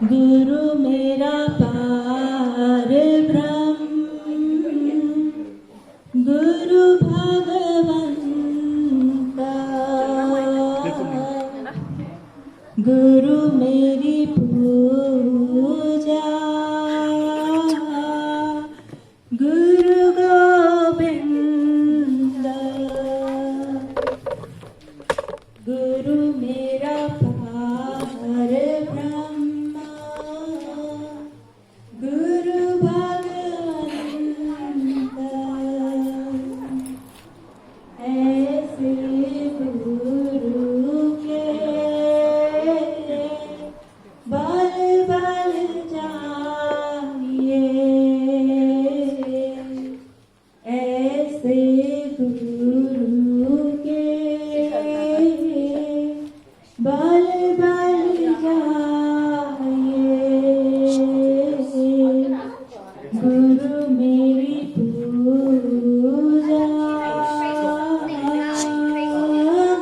गुरु मेरा पार ब्रह्म, गुरु भगवंता, गुरु मेरी पूजा, गुरु गोविंद, गुरु मेरा पार ब्रह्म, गुरु भगवंता, ऐसे गुरु के बल बल जाइए, ऐसे गुरु के बल बल जाइए, गुरु मेरी पूजा,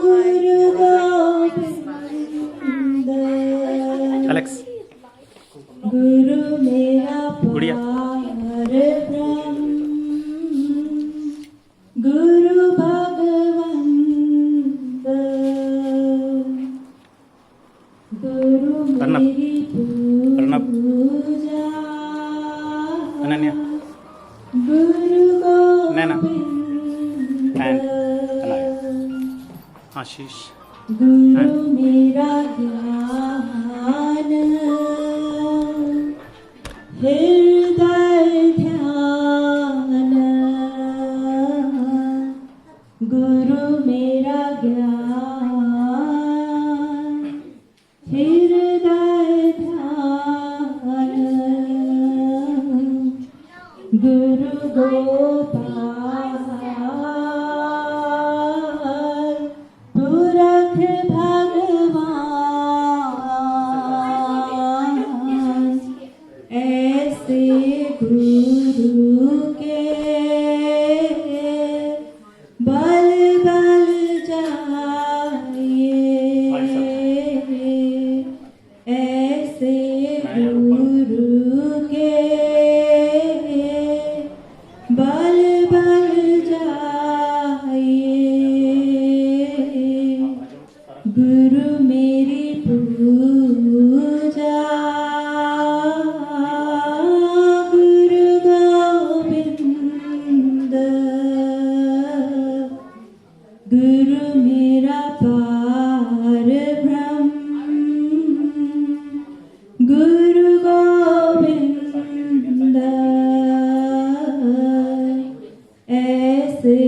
गुरु गोविंद, अलेक्स गुरु मेरा गुड़िया। पार ब्रह्म, गुरु भगवंत, गुरु अर्नब, मेरी अर्नब, पूजा, अनन्या, गुरु नैना, गोविंद, एंड आशीष, गुरु मेरा ज्ञान, हृदय ध्यान, गुरु मेरा ज्ञान, हृदय ध्यान, गुरु गोपाल, पुरख भगवान, ऐसे गुरु के बल बल जाइए, ऐसे गुरु के बल बल जाइए, गुरु मेरी पूजा, गुरु गोविंद, गुरु मेरा पार ब्रह्म, गुरु गोविंद, ऐसे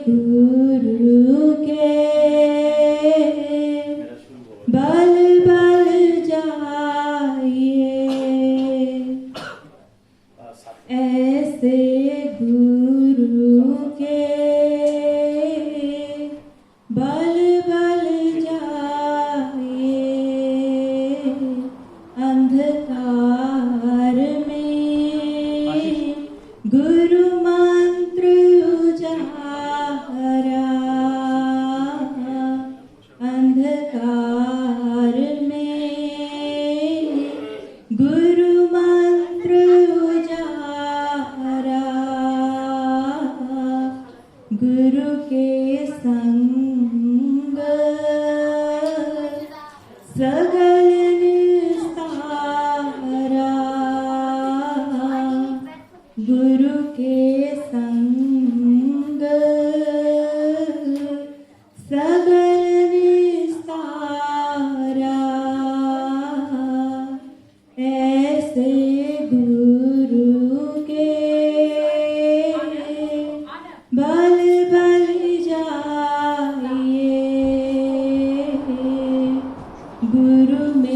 गुरु के बल बल जाइए, ऐसे गुरु के बल बल जाइए, अंधकार में गुरु मंत्र उजारा, अंधकार में गुरु मंत्र उजारा, गुरु के संग सगल निस्तारा, गुरु के संग सगल निस्तारा, ऐसे गुरु के बल बल जाइए, गुरु में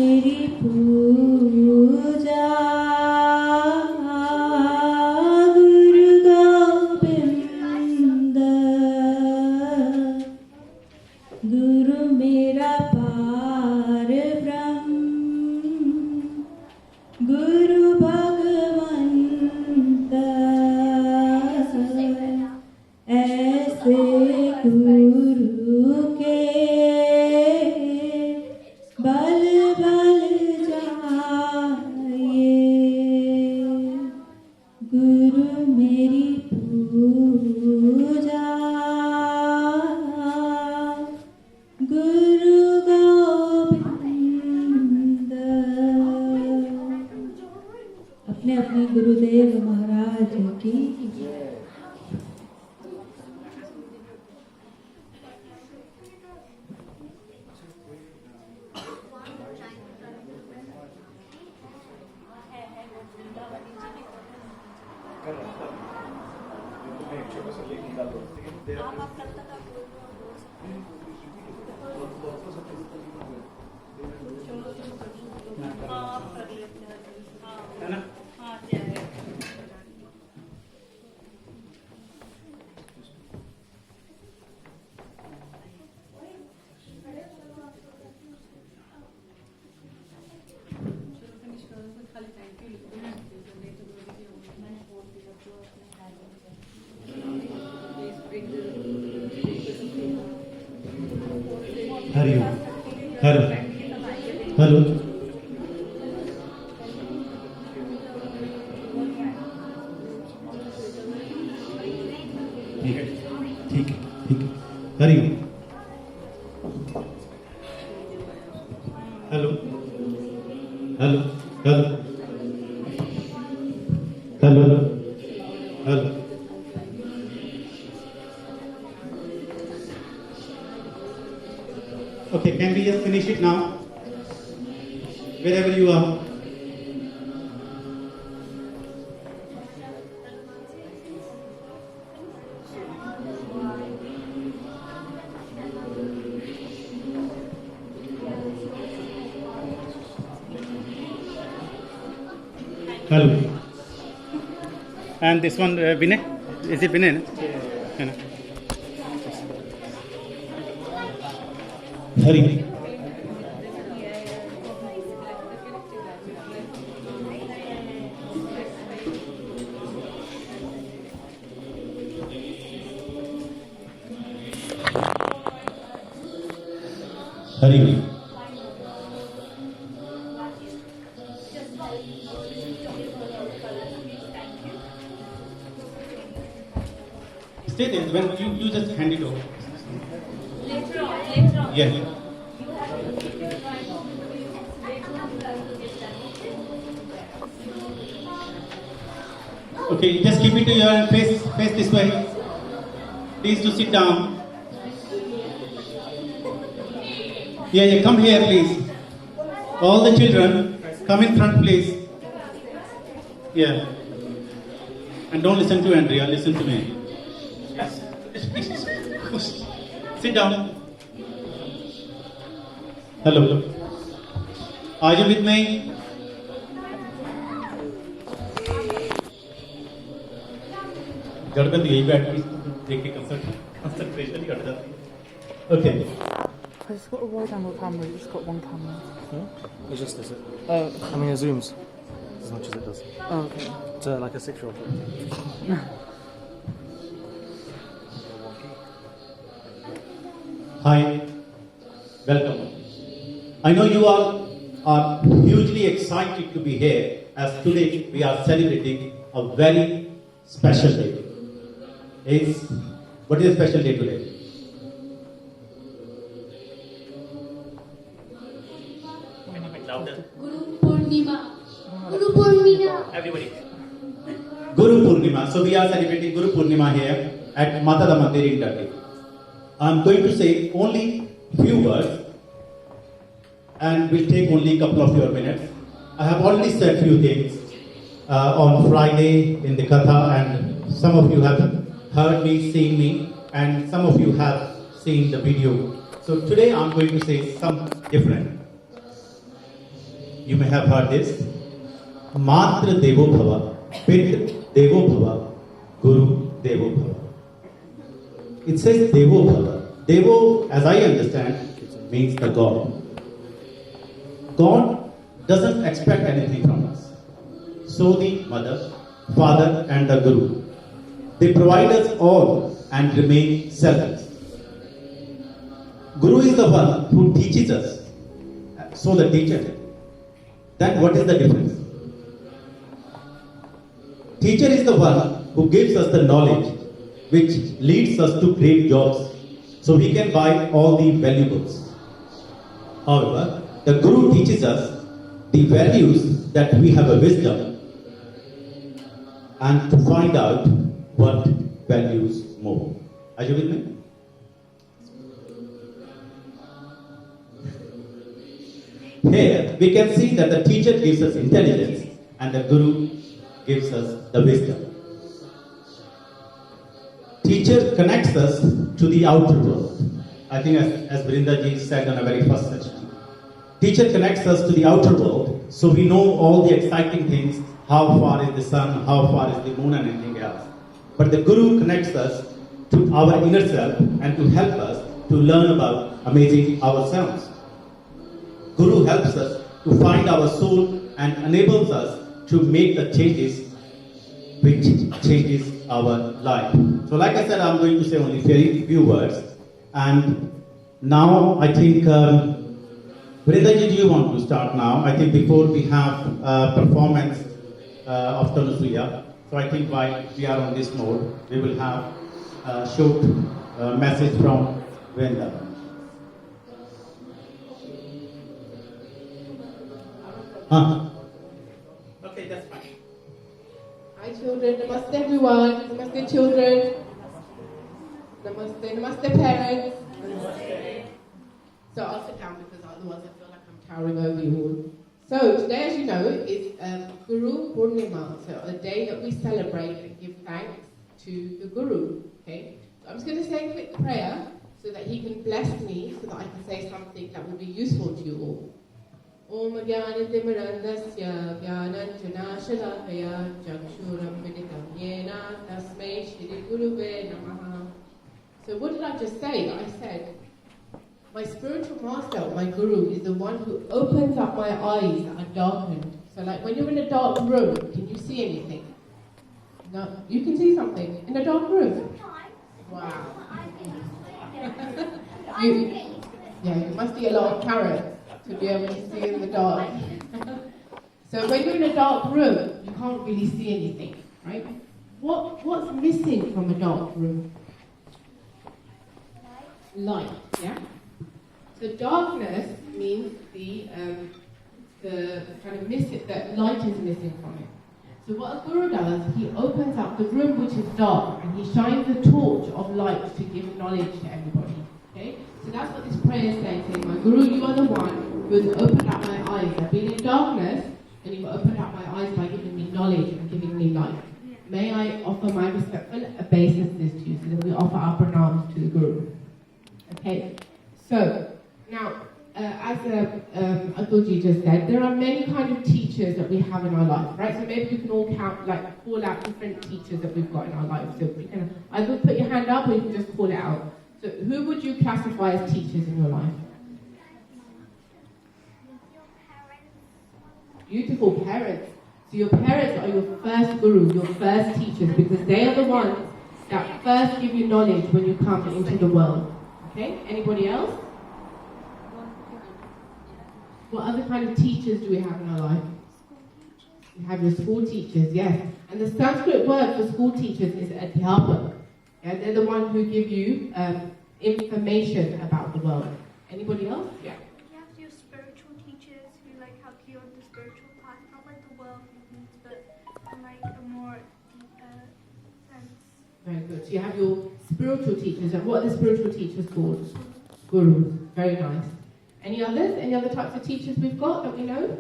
हेलो हेलो ठीक है ठीक है ठीक है Hari hello hello hello hello hello Okay, can we just finish it now? Wherever you are. Hello. And this one, Vinay? Is it Vinay? No? Hurry. Hurry. Stay there. When you just hand it over. Later on. Yeah. Okay, just keep it to your face this way. Please do sit down. Yeah, come here, please. All the children, come in front, please. Yeah. And don't listen to Andrea, listen to me. Sit down. Hello. Are you with me? गड़बड़ यही बैठ के देख के concentration ही हट जाती है. Okay. I just got a wide angle camera, you just got one camera. It's just this. Oh, I mean, it zooms as much as it does. oh okay. It's like a 6-year-old. Hi, welcome. I know you all are hugely excited to be here as today we are celebrating a very special day. What is a special day today? Guru Purnima. Guru Purnima. Everybody. Guru Purnima. So we are celebrating Guru Purnima here at Matada Mandir in Turkey. I am going to say only few words and will take only a couple of your minutes. I have already said few things on Friday in the Katha, and some of you have heard me, seen me, and some of you have seen the video. So today I am going to say something different. You may have heard this. Matra Devo Bhava, Pit Devo Bhava, Guru Devo Bhava. It says Devo Bhava. Devo, as I understand, means the God. God doesn't expect anything from us. So the mother, father, and the Guru, they provide us all and remain selfless. Guru is the one who teaches us. So the teacher. Then what is the difference? Teacher is the one who gives us the knowledge which leads us to great jobs, so we can buy all the valuables. However, the Guru teaches us the values that we have a wisdom and to find out what values more. Are you with me? Here we can see that the teacher gives us intelligence and the Guru gives us the wisdom. Teacher connects us to the outer world. I think as Vrindaji said on a very first session. Teacher connects us to the outer world, so we know all the exciting things, how far is the sun, how far is the moon and anything else. But the Guru connects us to our inner self and to help us to learn about amazing ourselves. Guru helps us to find our soul and enables us to make the changes which changes our life. So like I said, I'm going to say only very few words. And now I think Vrindaji, do you want to start now? I think before we have performance of Tanusuya, so I think while we are on this mode, we will have a short message from Vrinda. Okay, that's fine. Hi children, namaste everyone, namaste children, namaste parents. Namaste. So I'll sit down because otherwise I feel like I'm towering over you all. So today, as you know, is Guru Purnima, so a day that we celebrate and give thanks to the Guru. Okay, so I'm just going to say a quick prayer so that he can bless me, so that I can say something that will be useful to you all. Om Jnanatimirandasya Jnananjanashalakaya Chakshuram Militam Yena Tasmai Shri Guruve Namaha. So what did I just say? I said, my spiritual master, my guru, is the one who opens up my eyes that are darkened. So like when you're in a dark room, can you see anything? No, you can see something in a dark room. Wow. You must eat a lot of carrots to be able to see in the dark. So when you're in a dark room, you can't really see anything, right? What's missing from a dark room? Light, yeah? So darkness means the kind of missing, that light is missing from it. So what a guru does, he opens up the room which is dark and he shines the torch of light to give knowledge to everybody. Okay? So that's what this prayer is saying, my Guru, you are the one who has opened up my eyes. I've been in darkness and you've opened up my eyes by giving me knowledge and giving me light. May I offer my respectful obeisances to you, so that we offer our pranams to the Guru. Okay? So, now, as Atulji just said, there are many kind of teachers that we have in our life, right? So maybe you can all call out different teachers that we've got in our life. So we can either put your hand up or you can just call it out. So who would you classify as teachers in your life? Beautiful parents. So your parents are your first guru, your first teachers, because they are the ones that first give you knowledge when you come into the world. Okay? Anybody else? What other kind of teachers do we have in our life? We have your school teachers, yes. And the Sanskrit word for school teachers is adhyapak. Yeah, they're the ones who give you information about the world. Anybody else? Yeah. You have your spiritual teachers who help you on the spiritual path, not like the world movements, but in a more deeper sense. Very good. So you have your spiritual teachers. And what are the spiritual teachers called? Gurus. Very nice. Any others? Any other types of teachers we've got that we know?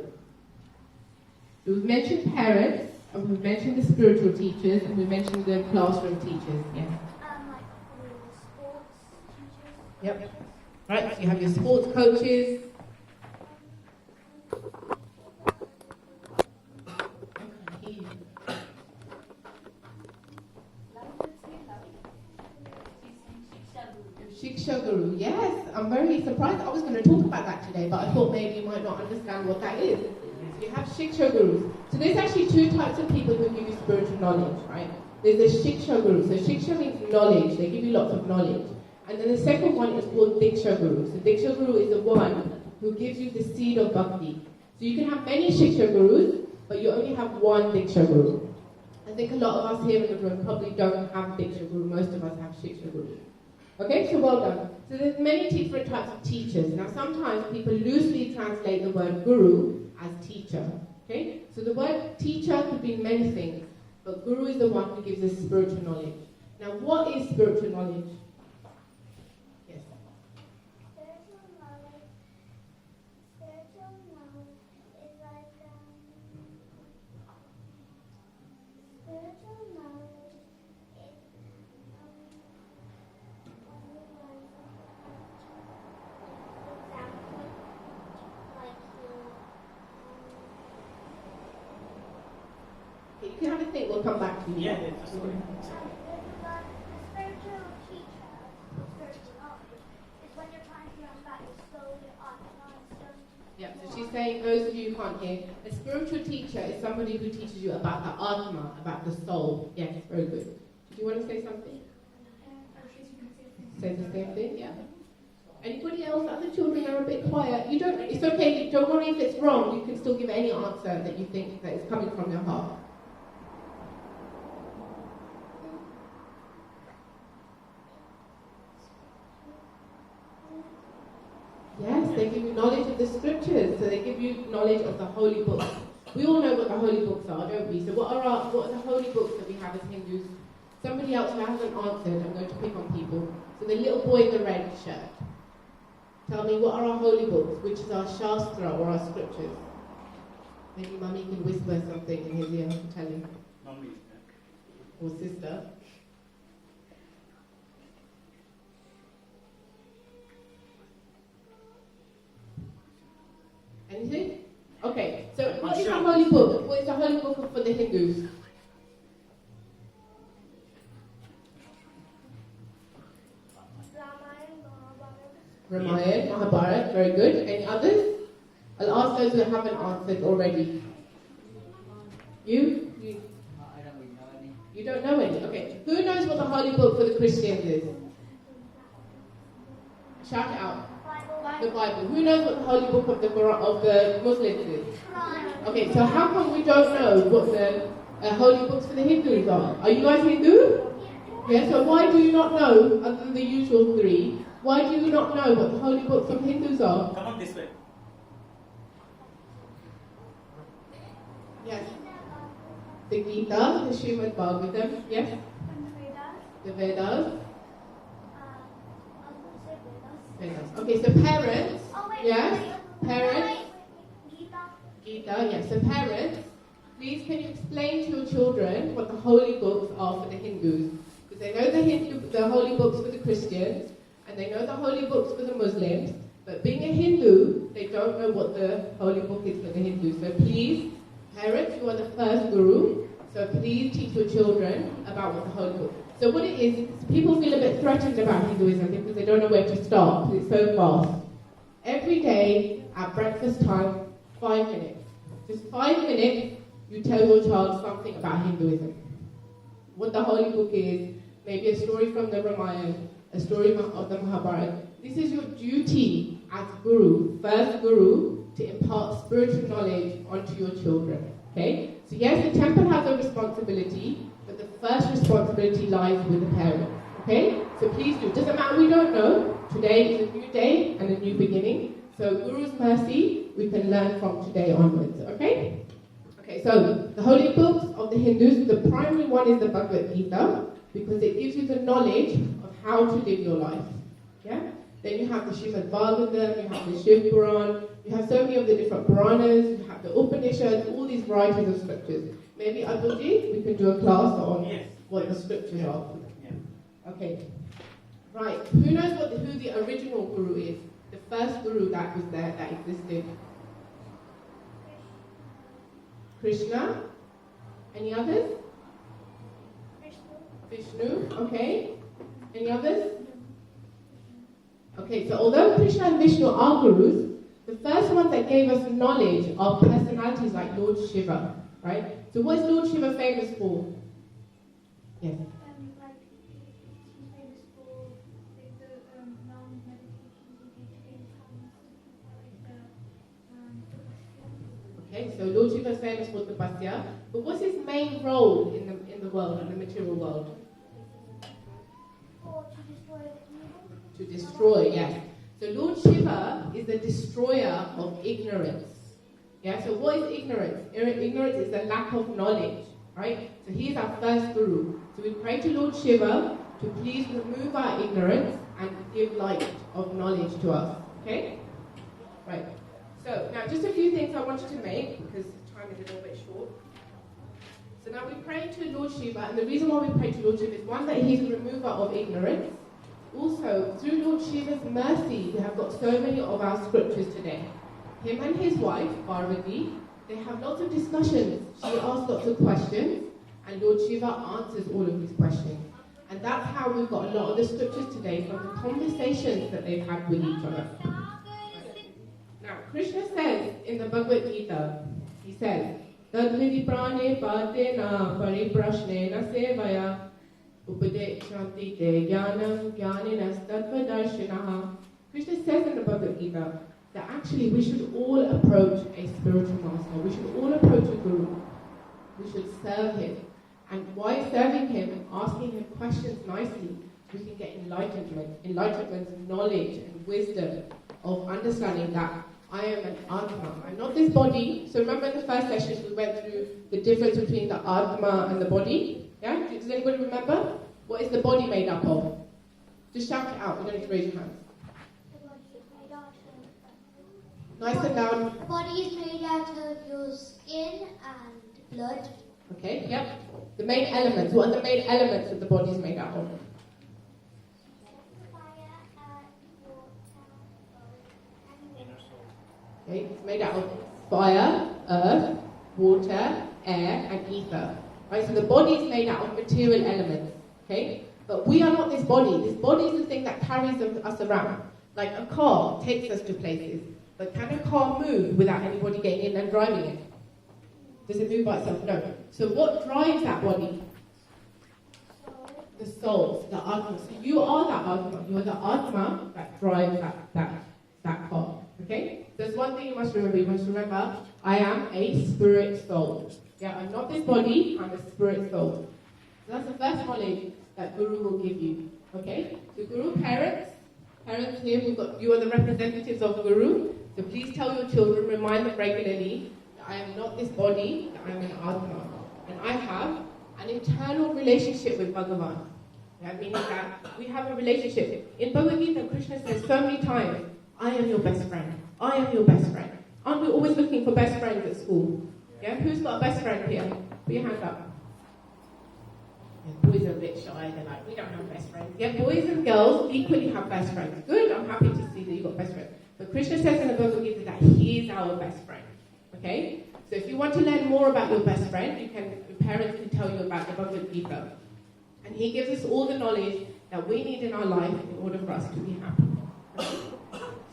So we've mentioned parents, and we've mentioned the spiritual teachers, and we've mentioned the classroom teachers. Yeah. Sports teachers. Yep. Right, so you have your sports coaches. Shiksha Guru, yes, I'm very surprised. I was going to talk about that today, but I thought maybe you might not understand what that is. So you have Shiksha Gurus. So there's actually two types of people who give you spiritual knowledge, right? There's the Shiksha Guru. So Shiksha means knowledge. They give you lots of knowledge. And then the second one is called Diksha Guru. So Diksha Guru is the one who gives you the seed of bhakti. So you can have many Shiksha Gurus, but you only have one Diksha Guru. I think a lot of us here in the room probably don't have Diksha Guru. Most of us have Shiksha Guru. Okay, so well done. So there's many different types of teachers. Now sometimes people loosely translate the word guru as teacher. Okay, so the word teacher could be many things, but guru is the one who gives us spiritual knowledge. Now what is spiritual knowledge? Yes. Spiritual knowledge is spiritual knowledge is You can have a think, we'll come back to you. Yeah, the spiritual teacher, spiritual knowledge, is when you're trying to learn about your soul, your atma, and stuff. Yeah, so she's saying, those of you who can't hear, a spiritual teacher is somebody who teaches you about the atma, about the soul. Yes, very good. Do you want to say something? Say the same thing, yeah. Anybody else? Other children are a bit quiet. You don't. It's okay. Don't worry if it's wrong. You can still give any answer that you think that is coming from your heart. Yes, they give you knowledge of the scriptures. So they give you knowledge of the holy books. We all know what the holy books are, don't we? So what are the holy books that we have as Hindus? Somebody else who hasn't answered, I'm going to pick on people. So the little boy in the red shirt. Tell me, what are our holy books? Which is our Shastra or our scriptures? Maybe Mummy can whisper something in his ear and tell him. Mummy. Or sister. Anything? Okay, so what is the holy book? What is the holy book for the Hindus? Ramayana, Mahabharata, very good. Any others? I'll ask those who haven't answered already. You? You don't know any? Okay. Who knows what the holy book for the Christians is? Shout it out. The Bible. Who knows what the holy book of the Quran, of the Muslims is? Okay, so how come we don't know what the holy books for the Hindus are? Are you guys Hindu? Yeah, so why do you not know, other than the usual three, why do you not know what the holy books of Hindus are? Come on this way. Yes. The Gita, the Srimad Bhagavatam, yes? The Vedas. Vedas. Okay, so parents, yes? Parents. Gita, yes. So parents, please can you explain to your children what the holy books are for the Hindus? Because they know the holy books for the Christians, and they know the holy books for the Muslims, but being a Hindu, they don't know what the holy book is for the Hindus. So please, parents, you are the first guru, so please teach your children about what the holy book is. So what it is, people feel a bit threatened about Hinduism because they don't know where to start, because it's so vast. Every day, at breakfast time, 5 minutes. Just 5 minutes, you tell your child something about Hinduism. What the holy book is, maybe a story from the Ramayana, a story of the Mahabharata. This is your duty as guru, first guru, to impart spiritual knowledge onto your children. Okay? So yes, the temple has a responsibility, but the first responsibility lies with the parents. Okay? So please do. Doesn't matter we don't know. Today is a new day and a new beginning. So Guru's mercy, we can learn from today onwards. Okay? Okay, so the holy books of the Hindus, the primary one is the Bhagavad Gita, because it gives you the knowledge of how to live your life. Yeah? Then you have the Srimad Bhagavatam, you have the Shiv Puran, you have so many of the different Puranas, you have the Upanishads, all these varieties of scriptures. Maybe Abdulji, we can do a class on what the scriptures are. Yeah. Okay. Right. Who knows who the original guru is? The first guru that was there, that existed. Krishna. Any others? Vishnu. Okay. Any others? Okay, so although Krishna and Vishnu are gurus, the first ones that gave us knowledge are personalities like Lord Shiva, right? So what is Lord Shiva famous for? Yes. Okay, so Lord Shiva is famous for tapasya, but what's his main role in the world, in the material world? To destroy, yes. So Lord Shiva is the destroyer of ignorance. Yeah, so what is ignorance? Ignorance is the lack of knowledge, right? So he is our first guru. So we pray to Lord Shiva to please remove our ignorance and give light of knowledge to us. Okay? Right. So now just a few things I wanted to make because time is a little bit short. So now we pray to Lord Shiva, and the reason why we pray to Lord Shiva is one, that he's the remover of ignorance. Also, through Lord Shiva's mercy, we have got so many of our scriptures today. Him and his wife, Parvati, they have lots of discussions. She asks lots of questions, and Lord Shiva answers all of these questions. And that's how we've got a lot of the scriptures today, from the conversations that they've had with each other. Now, Krishna says in the Bhagavad Gita, he says, Tadvidi prane patena pariprashnena sevaya Upadeshanti te jnanam jnaninas tattvadarshinaha Krishna says in the Bhagavad Gita that actually we should all approach a spiritual master. We should all approach a guru. We should serve him. And while serving him, asking him questions nicely, we can get enlightenment, knowledge and wisdom of understanding that I am an Atma. I'm not this body. So remember in the first session we went through the difference between the Atma and the body? Yeah? Does anybody remember? What is the body made up of? Just shout it out. You don't need to raise your hands. Nice and loud. The body is made out of your skin and blood. Okay, yep. The main elements. What are the main elements that the body is made out of? Okay, it's made out of fire, earth, water, air, and ether. Right, so the body is made out of material elements. Okay, but we are not this body. This body is the thing that carries us around. Like a car takes us to places, but can a car move without anybody getting in and driving it? Does it move by itself? No. So what drives that body? The soul, the Atma. So you are that Atma. You are the Atma that drives that car. Okay? There's one thing you must remember. You must remember, I am a spirit soul. Yeah, I'm not this body, I'm a spirit soul. So that's the first knowledge that Guru will give you. Okay? So Guru, parents here, you are the representatives of Guru. So please tell your children, remind them regularly, that I am not this body, that I am an Atma. And I have an internal relationship with Bhagavan. That means that we have a relationship. In Bhagavad Gita, Krishna says so many times, I am your best friend. I am your best friend. Aren't we always looking for best friends at school? Yeah? Who's got a best friend here? Put your hand up. Yeah, boys are a bit shy. They're like, we don't have best friends. Yeah, boys and girls equally have best friends. Good, I'm happy to see that you've got best friends. But Krishna says in the Bhagavad Gita that he is our best friend. Okay? So if you want to learn more about your best friend, your parents can tell you about the Bhagavad Gita. And he gives us all the knowledge that we need in our life in order for us to be happy. Okay?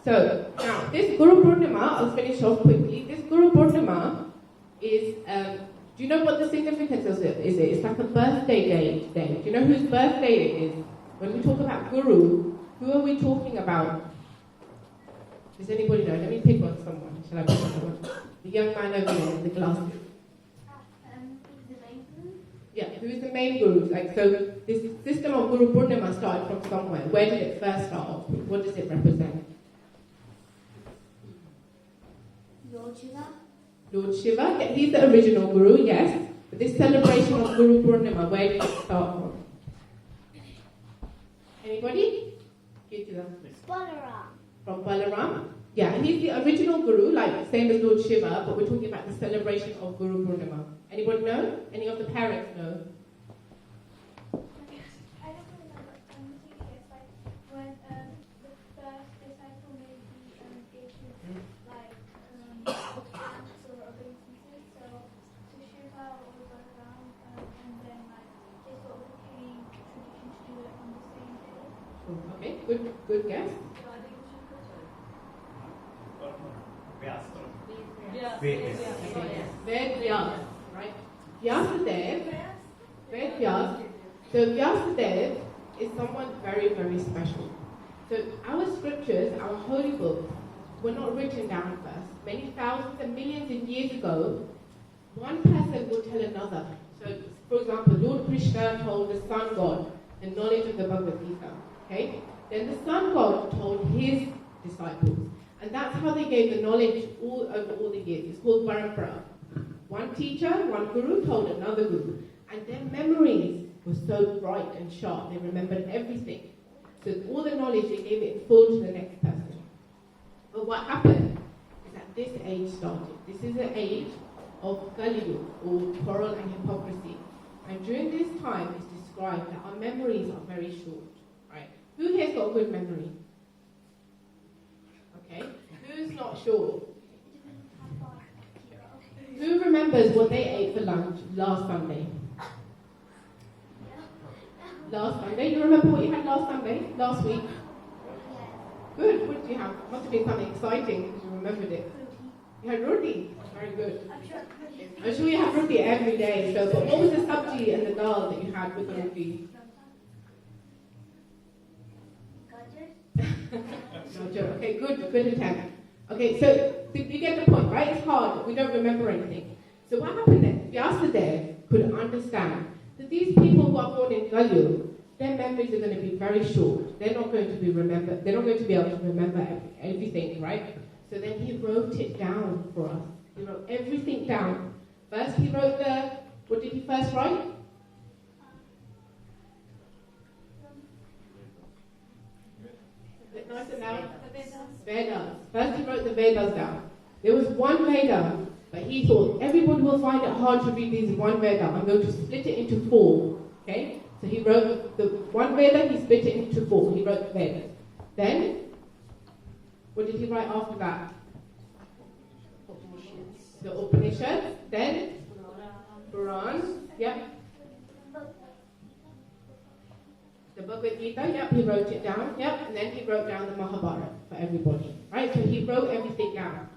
So, now, this Guru Purnima, I'll finish off quickly. This Guru Purnima is, do you know what the significance of it is? It's like a birthday day today. Do you know whose birthday it is? When we talk about Guru, who are we talking about? Does anybody know? Let me pick on someone. Shall I pick on someone? The young man over there with the glasses. Yeah, who is the main guru? Like, so this system of Guru Purnima started from somewhere. Where did it first start off? What does it represent? Lord Shiva. Lord Shiva, yeah, he's the original guru, yes. But this celebration of Guru Purnima, where did it start from? Anybody? Balaram. From Balaram? Yeah, he's the original guru, like same as Lord Shiva, but we're talking about the celebration of Guru Purnima. Anybody know? Any of the parents know? I don't remember. I'm thinking it's like when the first disciple made the dish like ants or other instances. So Shiva was around, and then like they sort of became tradition to do it on the same day. Okay, good guess. Ved Vyas, right? Vyasadeva, Ved Vyas. So Vyasadeva is someone very, very special. So our scriptures, our holy books, were not written down first. Many thousands and millions of years ago, one person would tell another. So, for example, Lord Krishna told the sun god the knowledge of the Bhagavad Gita. Okay? Then the sun god told his disciples. And that's how they gave the knowledge over all the years. It's called Parampara. One teacher, one guru told another guru. And their memories were so bright and sharp. They remembered everything. So all the knowledge, they gave it in full to the next person. But what happened is that this age started. This is an age of Kali, or quarrel and hypocrisy. And during this time, it's described that our memories are very short. Right? Who here's got a good memory? Okay. Who's not sure? Who remembers what they ate for lunch last Sunday? Last Sunday? You remember what you had last Sunday? Last week? Good. What did you have? Must have been something exciting because you remembered it. You had roti. Very good. I'm sure you have roti every day. So, but what was the sabji and the dal that you had with the roti? No joke. Okay, good attempt. Okay, so you get the point, right? It's hard. We don't remember anything. So what happened then? Vyasadeva could understand that these people who are born in Galyug, their memories are going to be very short. They're not going to be remembered. They're not going to be able to remember everything, right? So then he wrote it down for us. He wrote everything down. First, he wrote what did he first write? Nice and loud. Vedas. First, he wrote the Vedas down. There was one Veda, but he thought everybody will find it hard to read these one Veda. I'm going to split it into 4. Okay? So he wrote the one Veda, he split it into 4. He wrote the Vedas. Then, what did he write after that? The Upanishads. Then, Puran. Yep. The Bhagavad Gita. Yep, he wrote it down. Yep. And then he wrote down the Mahabharata for everybody. Right? So he wrote everything down.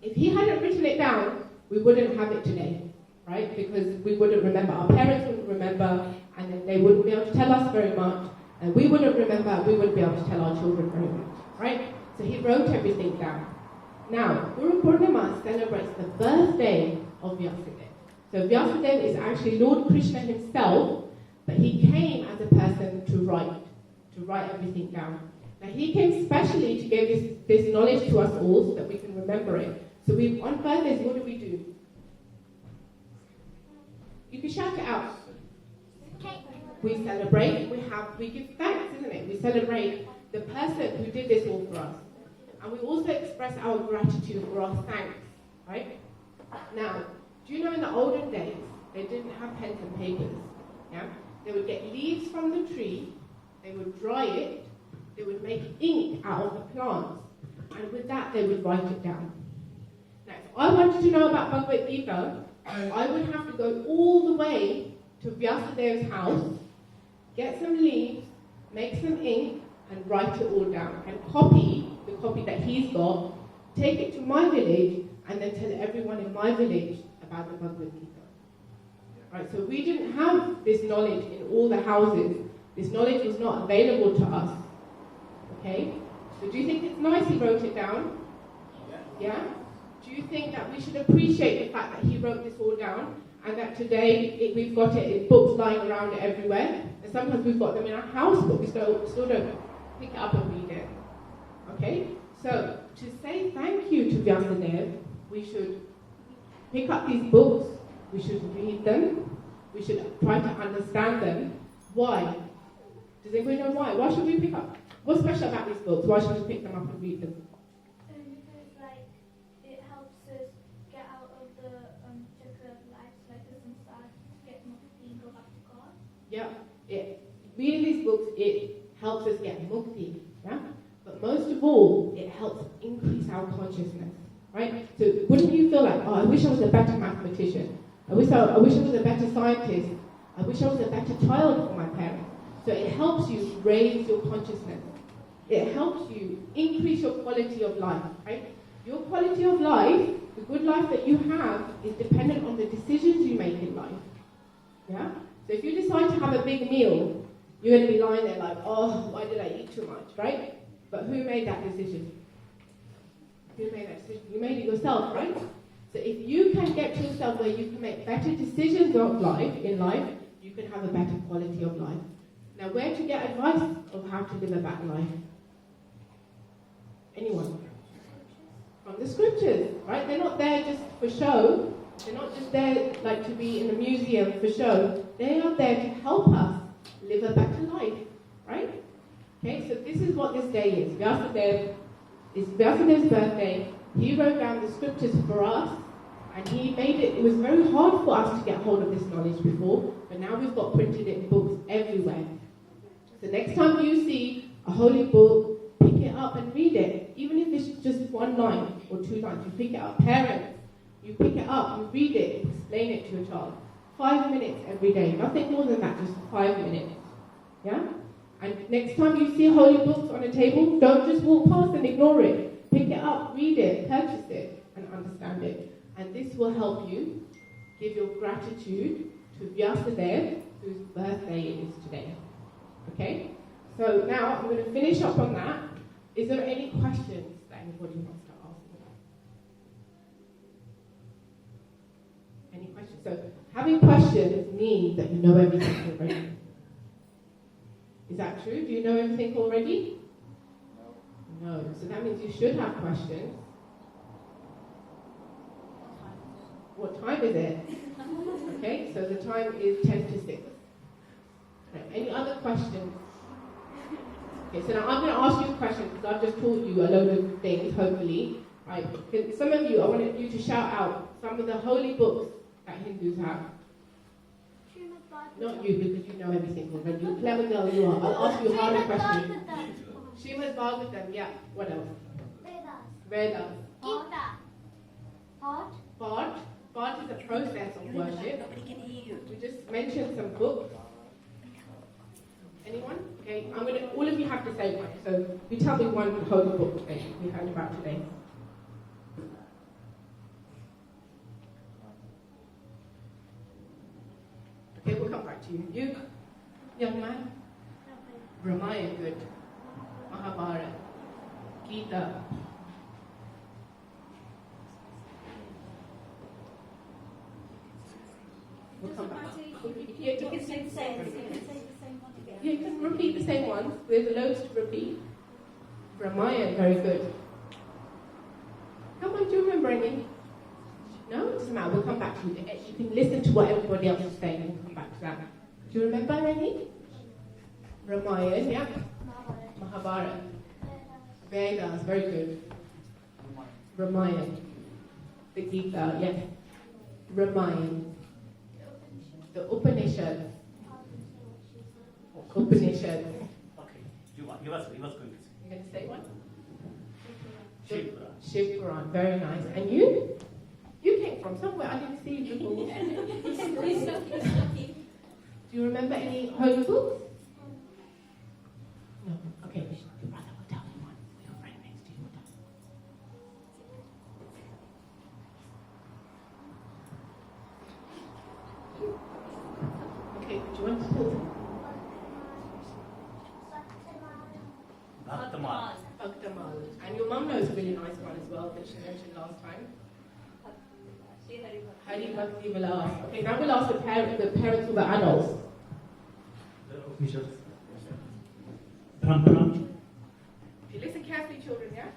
If he hadn't written it down, we wouldn't have it today. Right? Because we wouldn't remember. Our parents wouldn't remember, and then they wouldn't be able to tell us very much. And we wouldn't remember, we wouldn't be able to tell our children very much. Right? So he wrote everything down. Now, Guru Purnima celebrates the birthday of Vyasadeva. So Vyasadeva is actually Lord Krishna himself, but he came as a person to write everything down. Now he came specially to give this knowledge to us all so that we can remember it. So on birthdays, what do? You can shout it out. We celebrate, we give thanks, isn't it? We celebrate the person who did this all for us. And we also express our gratitude or our thanks, right? Now, do you know in the olden days, they didn't have pens and papers, yeah? They would get leaves from the tree, they would dry it, they would make ink out of the plants, and with that they would write it down. Now, if I wanted to know about Bhagavad Gita, I would have to go all the way to Vyasadeva's house, get some leaves, make some ink, and write it all down, and copy the copy that he's got, take it to my village, and then tell everyone in my village about the Bhagavad Gita. Right, so we didn't have this knowledge in all the houses. This knowledge was not available to us. Okay? So do you think it's nice he wrote it down? Yeah? Do you think that we should appreciate the fact that he wrote this all down, and that today we've got it in books lying around everywhere, and sometimes we've got them in our house, but we still don't pick it up and read it. Okay? So, to say thank you to Vyasadeva, we should pick up these books, we should read them, we should try to understand them. Why? Does anybody know why? Why should we pick up? What's special about these books? Why should we pick them up and read them? Because, like, it helps us get out of the chakra of life, so like us start get mukti and go back to God. Yeah. Reading these books, it helps us get mukti. Yeah? But most of all, it helps increase our consciousness, right? So wouldn't you feel like, oh, I wish I was a better mathematician. I wish I was a better scientist. I wish I was a better child for my parents. So it helps you raise your consciousness. It helps you increase your quality of life, right? Your quality of life, the good life that you have, is dependent on the decisions you make in life. Yeah? So if you decide to have a big meal, you're going to be lying there like, oh, why did I eat too much, right? But who made that decision? Who made that decision? You made it yourself, right? So if you can get to yourself where you can make better decisions in life, you can have a better quality of life. Now, where to get advice of how to live a better life? Anyone? From the scriptures, right? They're not there just for show. They're not just there like to be in a museum for show. They are there to help us live a better life, right? Okay, so this is what this day is. It's Vyasadeva's birthday. He wrote down the scriptures for us, and he made it was very hard for us to get hold of this knowledge before, but now we've got printed in books everywhere. So next time you see a holy book, pick it up and read it. Even if it's just 1 line or 2 lines, you pick it up. Parents, you pick it up, you read it, explain it to your child. 5 minutes every day, nothing more than that, just 5 minutes. Yeah? And next time you see holy books on a table, don't just walk past and ignore it. Pick it up, read it, purchase it, and understand it. And this will help you give your gratitude to Vyasadeva, whose birthday it is today. Okay? So now I'm going to finish up on that. Is there any questions that anybody wants to ask about? Any questions? So having questions means that you know everything already. Is that true? Do you know everything already? No. So that means you should have questions. What time is it? Okay, so the time is 10 to 6. Right, any other questions? Okay, so now I'm going to ask you a question because I've just taught you a load of things, hopefully. Right, some of you, I wanted you to shout out some of the holy books that Hindus have. Not you, because you know everything already. You clever girl you are. I'll ask you a harder question. Srimad Bhagavatam, yeah. What else? Vedas. Gita. What? Part is a process of worship. Nobody can hear you. We just mentioned some books. Anyone? Okay, all of you have to say one. So you tell me one holy book that we heard about today. Okay, we'll come back to you. You, young man? Ramayana, good. Mahabharata. Gita. We'll come back. Yeah, you can say the same one again. Yeah, you can repeat the same ones. There's loads to repeat. Ramayana, very good. Come on, do you remember any? No? It doesn't matter, we'll come back to you. You can listen to what everybody else is saying and come back to that. Do you remember any? Ramayana, yeah. Mahabharata. Vedas, very good. Ramayana. The Gita, yes. Ramayana. The Upanishad. Upanishad. Okay, he was going to say. You're going to say one? Shiv Puran. Shiv Puran, very nice. And you? You came from somewhere I didn't see you before. Do you remember any holy books? No. Okay, your brother will tell you one. Your friend next to you will tell you. Okay, do you want to talk? Bhaktamal. Bhaktamal. And your mum knows a really nice one as well that she mentioned last time. Hari Bhakti Vilas. Okay, now we'll ask the parents or the adults. The officials. Pram. Okay, listen carefully, children, yeah?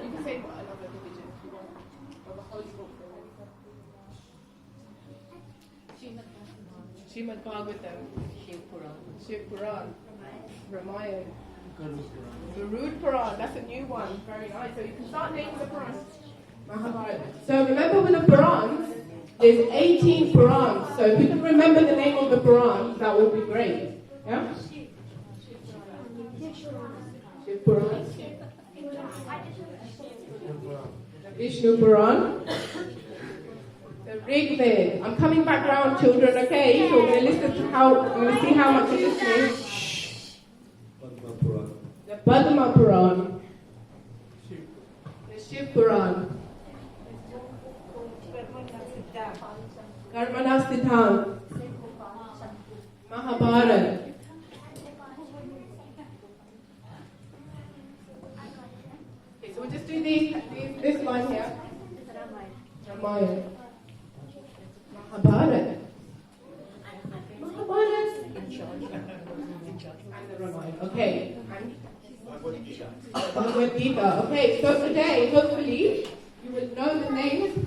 You can say another religion if you want. Or the Holy Book. Srimad Bhagavatam. Shiv Puran. Ramayana. Garud Puran. That's a new one. Very nice. So you can start naming the Purans. Mahabharata. So remember with the Purans, there's 18 Purans. So if you can remember the name of the Purans, that would be great. Yeah? Shiv Puran. Vishnu Puran. The Rig Ved. I'm coming back round, children, okay? So we're going to listen to we're going to see how much you're listening. The Padma Puran. The Shiv Puran. Karmana Siddhant. Mahabharata. Okay, so we'll just do this one here. Ramayana. Mahabharata. And the Ramayana. Okay. And Bhagavad Gita. Okay, so today, hopefully, you will know the names.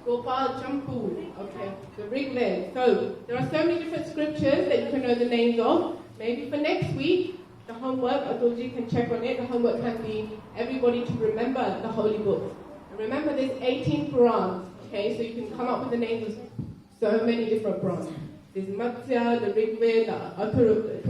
Gopal Champu. Okay, the Rig Ved. So there are so many different scriptures that you can know the names of. Maybe for next week, the homework, Adolji can check on it. The homework can be everybody to remember the holy books. And remember, there's 18 Purans. Okay, so you can come up with the names of so many different Purans. There's Matsya, the Rig Ved, the Athurved,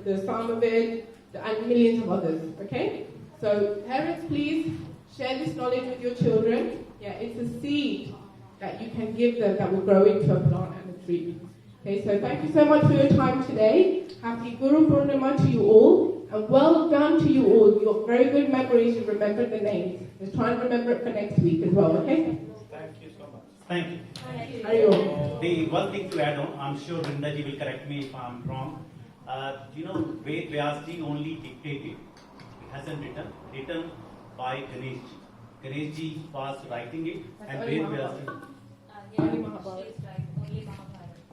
the Samaved, and millions of others. Okay? So parents, please share this knowledge with your children. Yeah, it's a seed that you can give them that will grow into a plant and a tree. Okay, so thank you so much for your time today. Happy Guru Purnima to you all. And well done to you all. Your very good memories, you remembered the names. Just try and remember it for next week as well, okay? Thank you so much. Thank you. Ariyo. The one thing to add on, I'm sure Vrindaji will correct me if I'm wrong. Ved Vyasji only dictated. It hasn't written by Ganeshji. Ganeshji was writing it, and Ved Vyasji.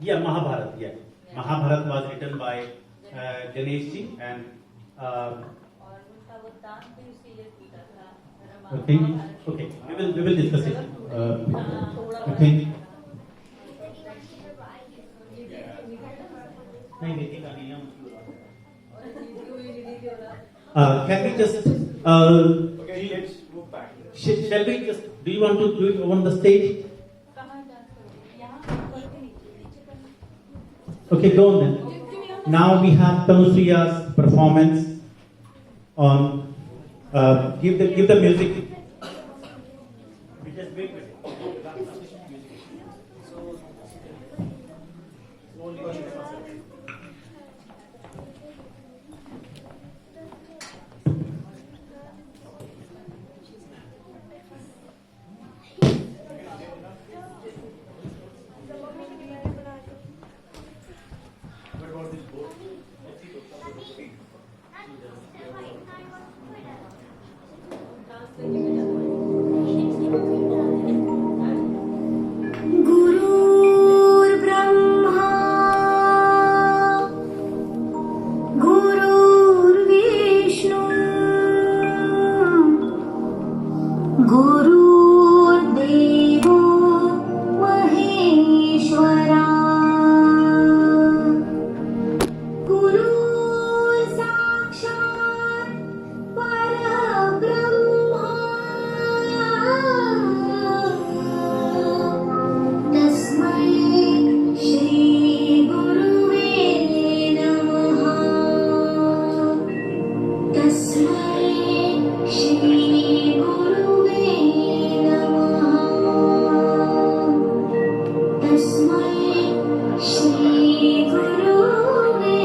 Yeah, Mahabharata. Yeah, Mahabharata was written by Ganeshji, and okay, we will discuss it. Okay. Can we just? Okay, let's move back. Shall we just? Do you want to do it on the stage? Okay, go on then. Now we have Tanushriya's performance on. Give the music. We just wait with it. गुरुर्ब्रह्मा गुरुर्विष्णु गुरुर्देवो महेश्वरा गुरु साक्षात् परब्रह्मा तस्मै श्री गुरुवे नमः तस्मै श्री गुरुवे नमः तस्मै श्री गुरुवे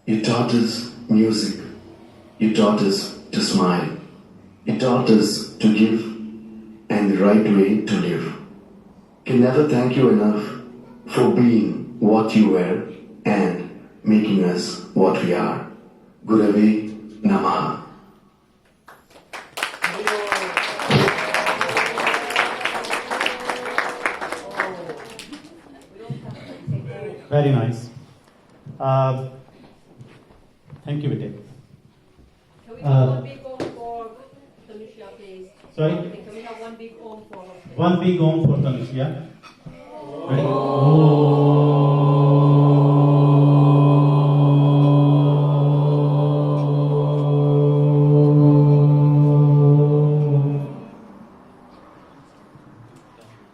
You taught us music. You taught us to smile. You taught us to give and the right way to live. Can never thank you enough for being what you were and making us what we are. Gurave Namaha. Very nice. Thank you, Vijay. Can we have one big one for Tanushya, please? Sorry? Can we have one big Om for all of them. One big Om for Tanush, yeah? Ready?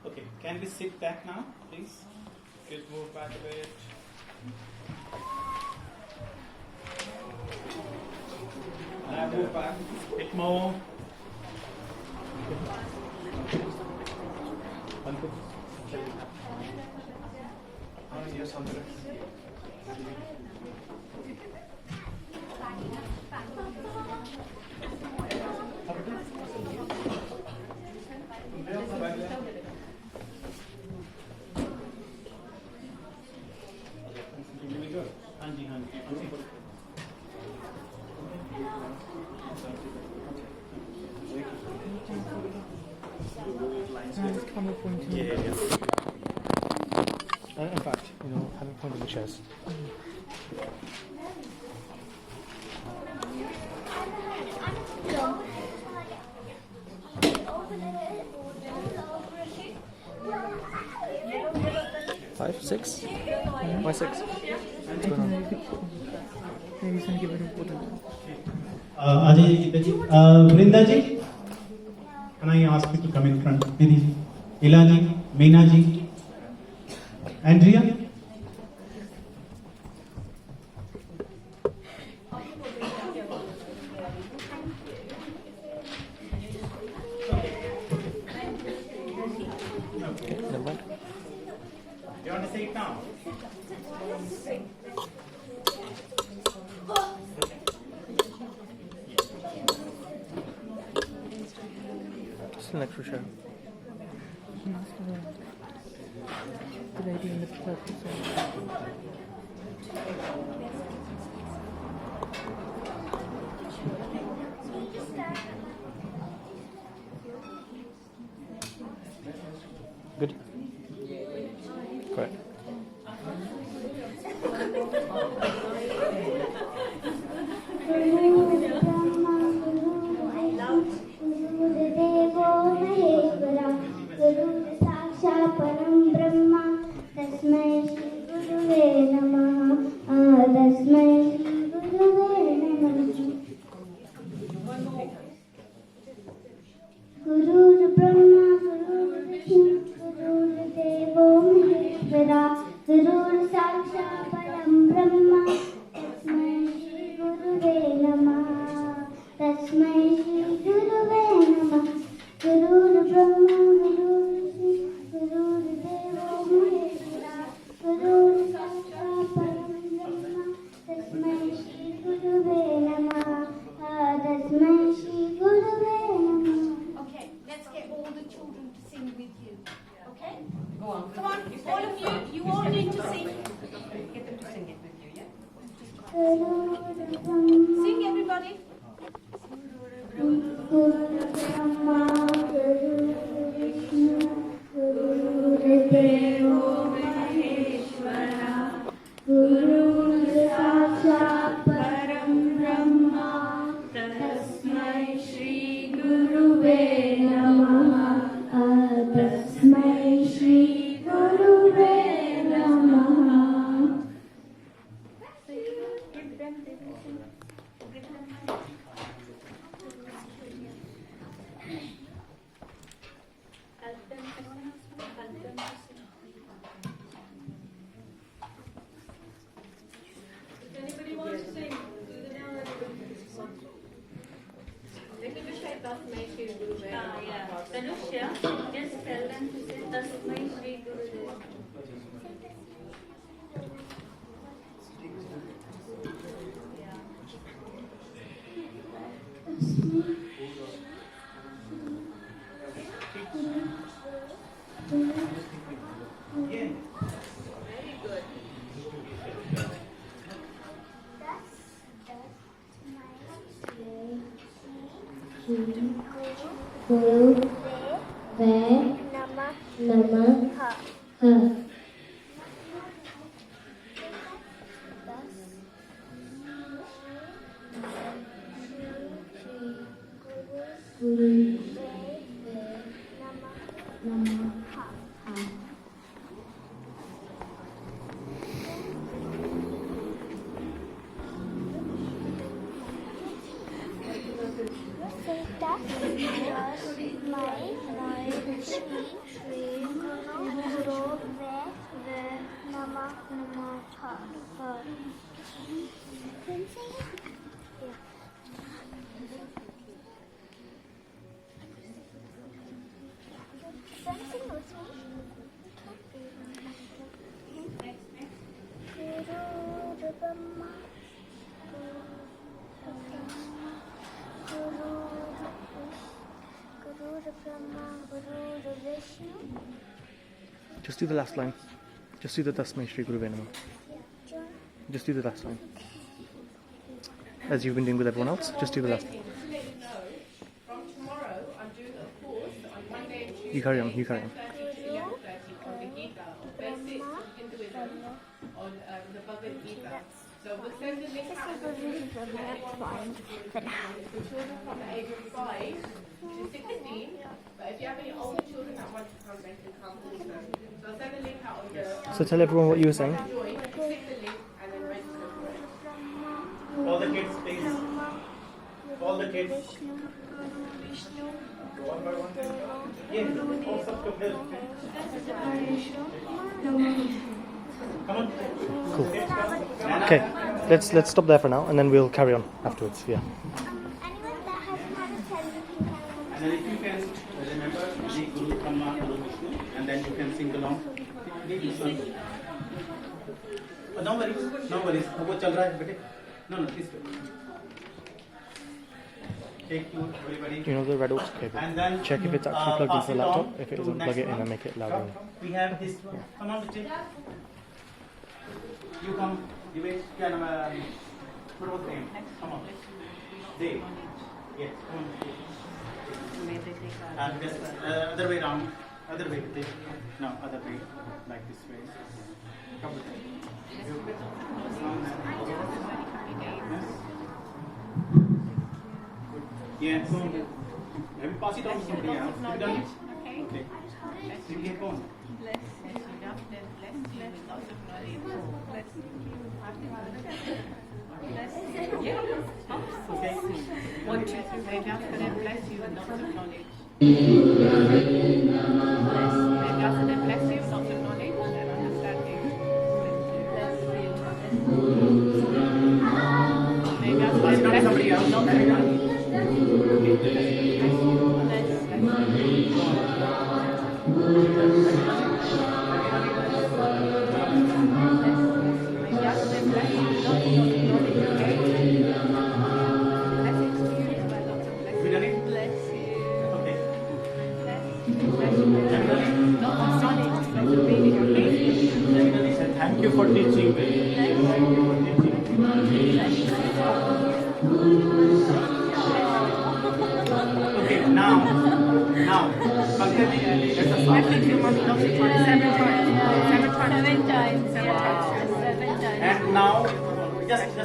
Okay, can we sit back now, please? Please move back a bit. Now move back a bit more. In fact, have it point on the chest. Five, six? Why six? What's going on? Maybe he's going to give it important. Ajay ji, Vrinda ji, can I ask you to come in front? Nidhi, Ila ji, Meena ji, Andrea? You want to say it now? Just an extra chair. The lady in the purple suit. Good. Correct. गुरुदेवो Maheshwara गुरु साक्षात् परं ब्रह्म तस्मै श्री गुरुवे नमः तस्मै श्री गुरुवे नमः गुरुर्ब्रह्मा गुरुर्विष्णु गुरुर्देवो महेश्वरा गुरु साक्षात् परं ब्रह्म तस्मै श्री गुरुवे नमः तस्मै श्री गुरुवे नमः गुरुर्ब्रह्मा गुरुर्विष्णु गुरुर्देवो महेश्वरा गुरु साक्षात् परं ब्रह्म तस्मै श्री गुरुवे नमः तस्मै श्री गुरुवे नमः. Okay, let's get all the children to sing with you. Okay? Go on. Come on, all of you. You all need to sing. Get them to sing it with you, yeah? Just do the last line. Just do the Tasmai Shri Guru Venama. Just do the last line. As you've been doing with everyone else, just do the last line. From tomorrow, I'm doing a course on Monday and Tuesday. You carry on, you carry on. 11:30 on the Gita, on basics of Hinduism, on the Bhagavad Gita. So we'll send the link out to anyone for children from the age of 5 to 16. But if you have any older children that want to come, they can come also. So I'll send the link out on the. So tell everyone what you were saying. Join, click the link, and then register for it. All the kids, please. All the kids. One by one. Yes, all subscribe. Come on. Cool. Okay, let's stop there for now, and then we'll carry on afterwards. Yeah. Anyone that hasn't had a pen, you can carry on. And then if you can remember the Guru Brahma, Guru Vishnu, and then you can sing along. This one. No worries, no worries. वो चल रहा है बेटे. No, this way. Take you, everybody. You know the red aux cable. And then Check if it's actually plugged pass into the it laptop. on If it to isn't, next plug it in one. and make it louder. We have this one. Come on, Vijay. You come. Divesh, क्या नाम है? What was the name? Come on. Dave. Yes. Come on. And just other way around. Other way. Dave. No, other way. Like this way. Come with me. Yes. Yes. Have you passed it on to somebody else? Have you done it? Okay. You get going. Okay. 1, 2, 3, maybe after them bless you and lots of knowledge. Maybe after them bless you, lots of knowledge and understanding. Maybe after them bless somebody you, else. lots of knowledge. Thank you for teaching me. Okay, now, Pankaj, let's start. 7 times. And now, just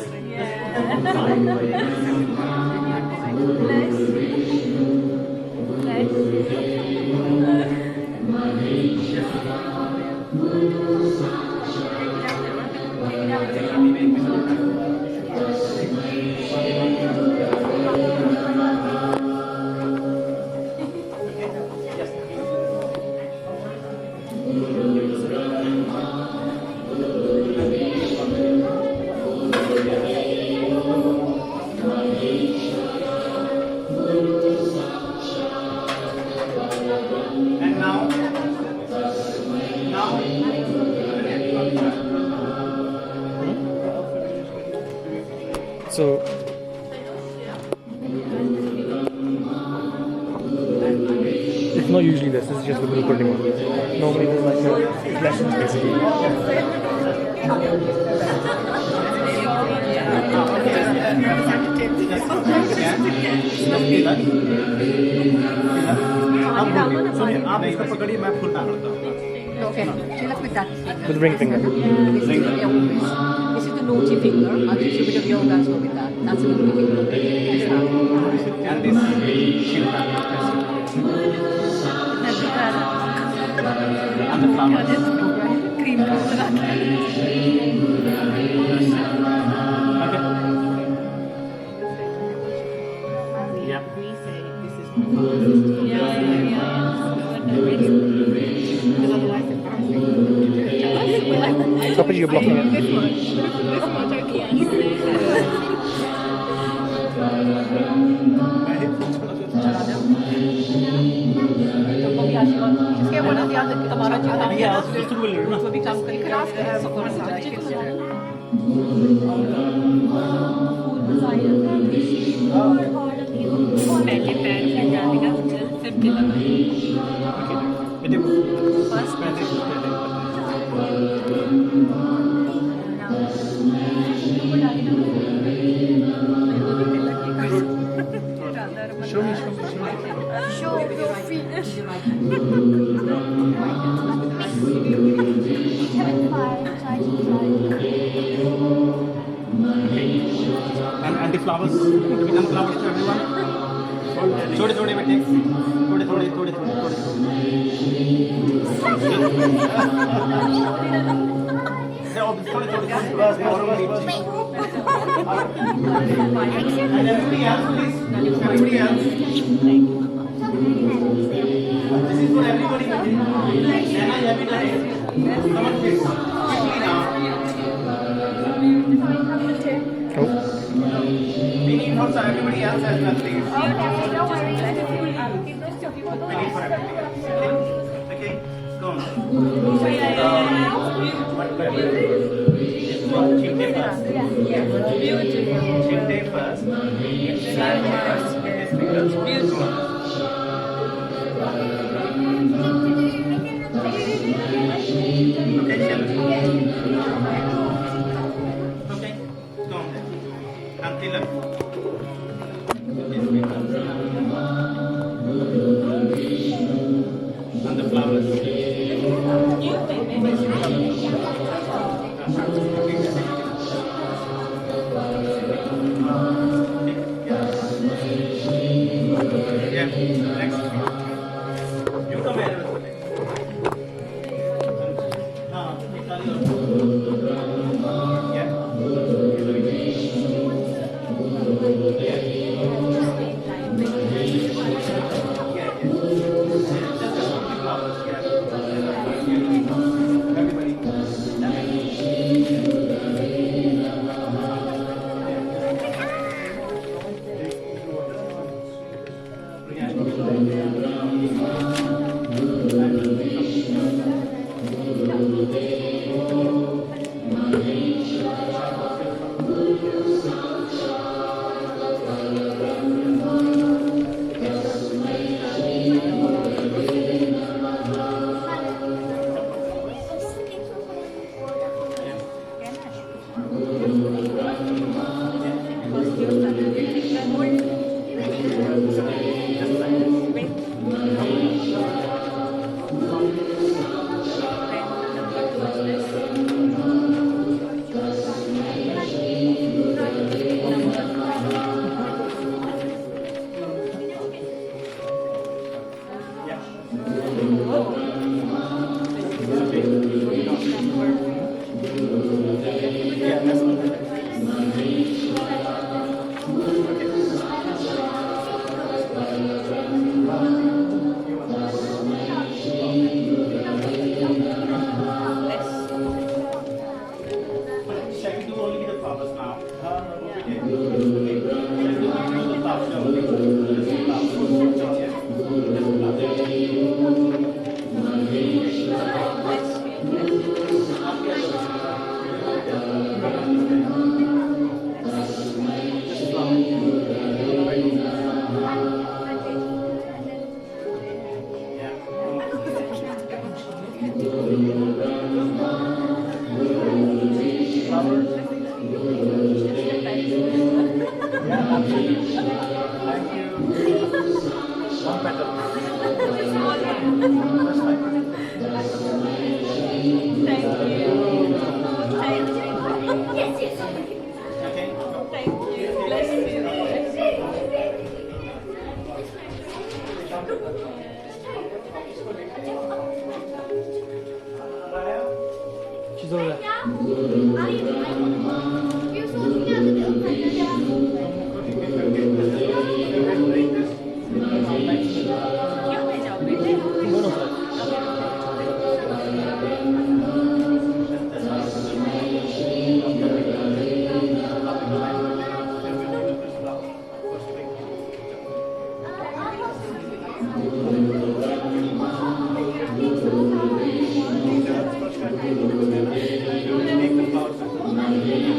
So it's not usually this. This is just the Guru Purnima. Normally there's like lessons basically. आप इसको पकड़िए मैं full डाल देता हूँ Okay, she left with that. With the ring finger. This is the naughty finger. I'll teach you a bit of yoga as well with that. That's a naughty finger. and this shield and the flowers. Cream color. Yeah. We say this is because otherwise it's Stop it, you're blocking it. Just get one of the other Kamara Yeah, I was supposed to do it, no? will become. You can ask her. पहले पैर पे डालेगा फिर तिलक first Show me. Show your feet. And the flowers, to be done flowers to everyone. थोड़े थोड़े बेटे, थोड़े. And everybody else, please. Everybody else. This is for everybody. Nana, you have been done it. Come on, please. Quickly now. We need for everybody else as well, please. We need for everybody else. Okay? Go on. Chimney first. Chimney first. Beautiful. Okay, go on then. And Tilak. And the flowers. Yeah, next. You come here. She's over there. Make the flowers.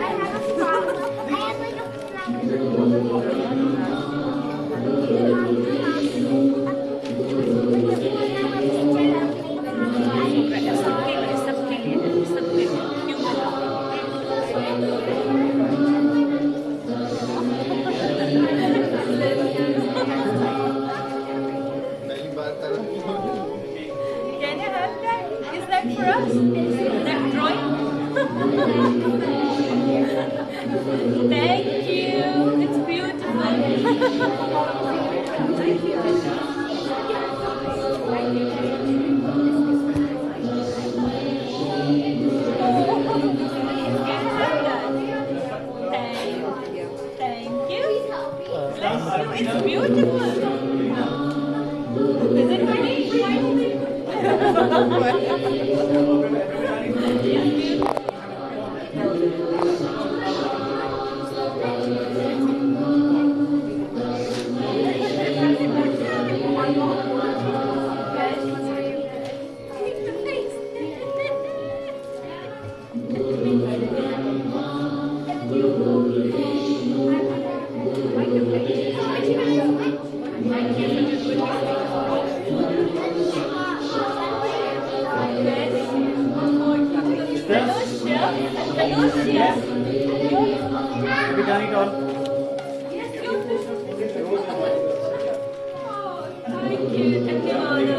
have a flower. I have like a Can you have that? Is that for us? That drawing? Thank you. It's beautiful. Thank you. Thank you. Bless you. It's beautiful. Is it pretty? Have you done it all? Thank you. Thank you, Thank you.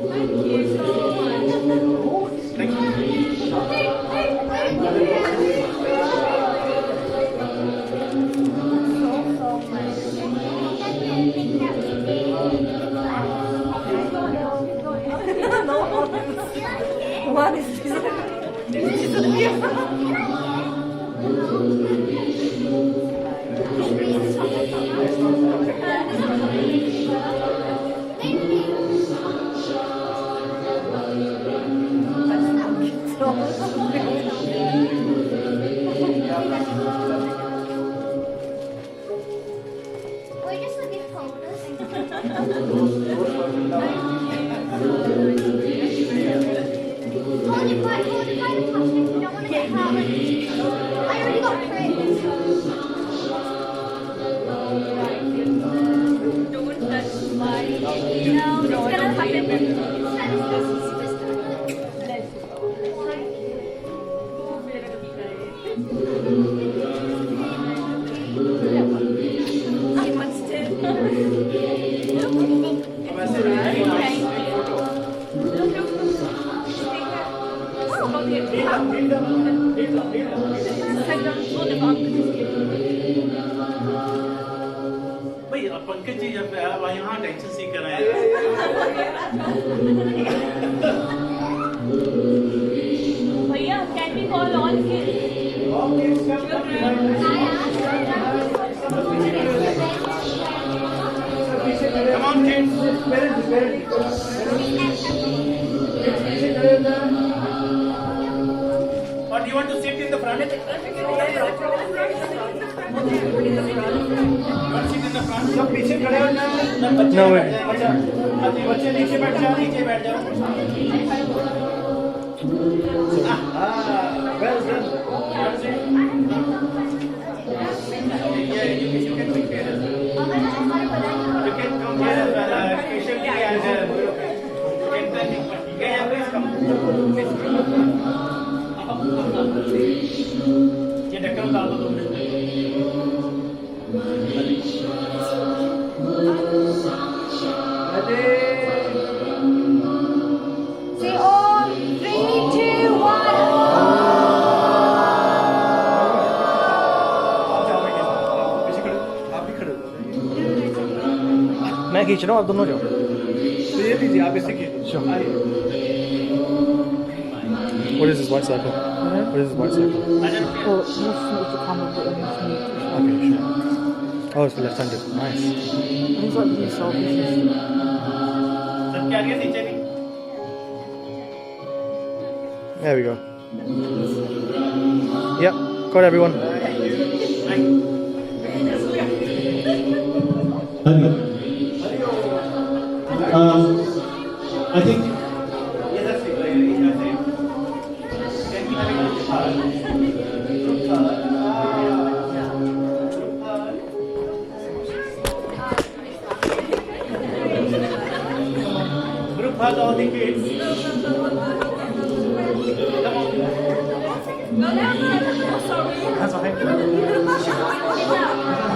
Thank you so much. What is We're just looking for photos. Hold it by the plastic. We don't want to get hurt. I already got prints. Don't touch my... No, it's gonna happen. I must भाई अब पंकज जी जब यहाँ tension सी कर रहे हैं भैया can we call all kids? Come on kids. Or do you want to sit in the front? You want to sit in the front? सब पीछे खड़े हो जाओ। No way. अच्छा बच्चे नीचे बैठ जाओ well done. Yeah, you can pick it. You can come here especially as a yeah, please come. ये ढक्कन उतार दो 2 मिनट Say all 3, 2, 1. मैं खींच रहा हूँ आप दोनों जाओ तो ये लीजिए आप इसे खींचो What is this white circle? What is this white circle? Well, not to the camera, but then to me. Okay, sure. Oh, it's the left-handed. Nice. He's like really selfish. Sir क्या आगे नीचे भी There we go. Yep, got everyone. Hari. I think group has all the kids. That's fine.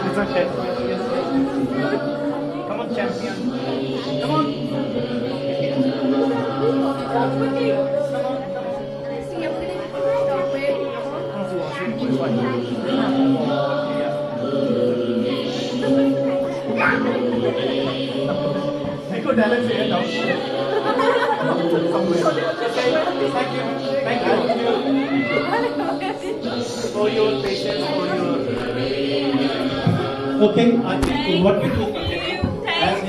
It's okay. Come on, champion. Come on. Nico talent say it now. Thank you for your patience, for your. okay. I think what we do, as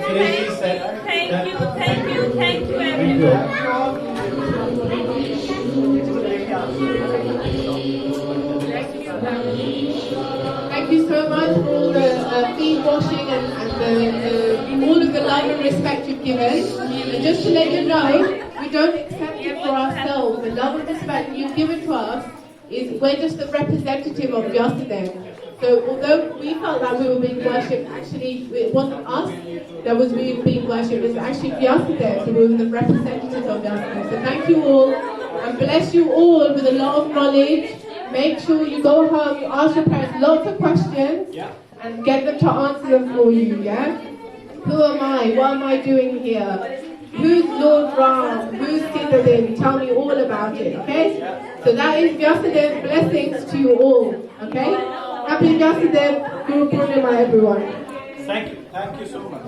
Suresh said. Thank you everyone. Thank you. Thank you so much for all the feet washing and all of the love and respect you've given. And just to let you know, we don't accept it for ourselves. The love and respect you've given to us is we're just the representative of Vyasadeva. So although we felt that we were being worshipped, actually it wasn't us that was being worshipped, it was actually Vyasadeva. So we were the representatives of Vyasadeva. So thank you all and bless you all with a lot of knowledge. Make sure you go home, you ask your parents lots of questions and get them to answer them for you, yeah? Who am I? What am I doing here? Who's Lord Ram? Who's Sita Devi? Tell me all about it, okay? So that is Vyasadeva. Blessings to you all, okay? Happy Vyasadeva Guru Purnima, everyone. Thank you so much.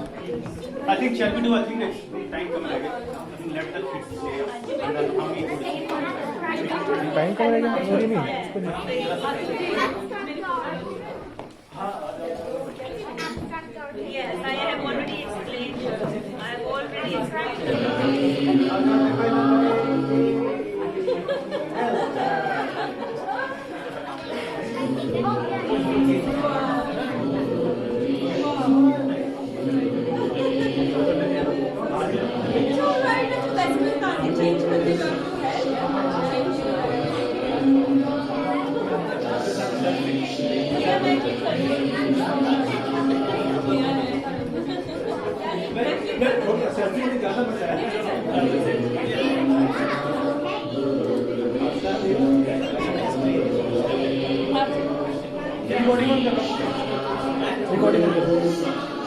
I think shall we do? I think it's time coming again. Let the kids say and then how many. Time coming again? What do you mean? Yes, I have already explained. I have already explained. Recording.